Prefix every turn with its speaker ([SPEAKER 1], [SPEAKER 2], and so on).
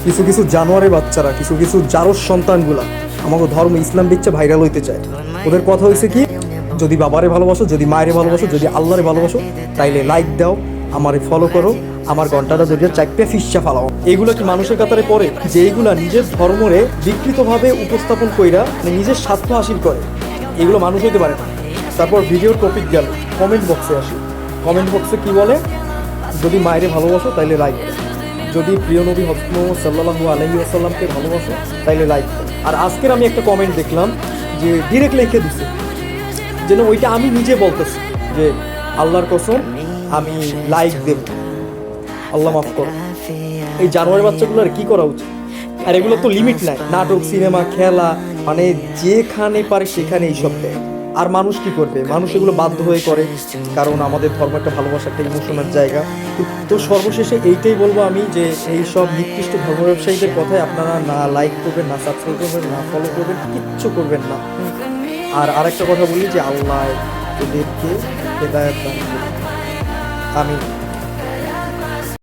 [SPEAKER 1] কিছু কিছু জানোয়ারে বাচ্চারা, কিছু কিছু জারজ সন্তানগুলা আমাকে ধর্ম ইসলাম বিচ্ছে ভাইরাল হইতে চায়। ওদের কথা হয়েছে কি, যদি বাবারে ভালোবাসো, যদি মায়েরে ভালোবাসো, যদি আল্লাহরে ভালোবাসো, তাইলে লাইক দাও, আমারে ফলো করো, আমার ঘন্টাটা ধরিয়ে চারটে ফিসা ফালাও। এগুলো কি মানুষের কাতারে পড়ে যে এইগুলা নিজের ধর্মরে বিকৃতভাবে উপস্থাপন কইরা নিজের স্বার্থ হাসিল করে? এগুলো মানুষ হইতে পারে না। তারপর ভিডিওর টপিক গেল, কমেন্ট বক্সে আসি। কমেন্ট বক্সে কি বলে, যদি মায়েরে ভালোবাসো তাইলে লাইক দাও, যদি প্রিয় নবী হযরত মুহাম্মদ সাল্লাল্লাহু আলাইহি ওয়াসাল্লামকে ভালোবাসো তাইলে লাইক দাও। আর আজকের আমি একটা কমেন্ট দেখলাম যে ডিরেক্ট লিখে দিছে, যেন ওইটা আমি নিজে বলতেছি যে আল্লাহর কসম আমি লাইক দেব, আল্লাহ মাফ করো। এই জানোয়ারের বাচ্চাগুলোর কি করা উচিত? আর এগুলো তো লিমিট নাই, নাটক, সিনেমা, খেলা, মানে যেখানে পারে সেখানে এইসব দেয়। আর মানুষ কি করবে? মানুষ এগুলো বাধ্য হয়ে করে, কারণ আমাদের ধর্ম একটা ভালোবাসা, একটা ইমোশনের জায়গা। তো সর্বশেষে এইটাই বলবো আমি যে এই সব নিকৃষ্ট ধর্ম ব্যবসায়ীদের কথায় আপনারা না লাইক করবেন, না সাবস্ক্রাইব করবেন, না ফলো করবেন, কিচ্ছু করবেন না। আর আরেকটা কথা বলি যে আল্লাহ এদেরকে হেদায়েত দান করুন। আমিন।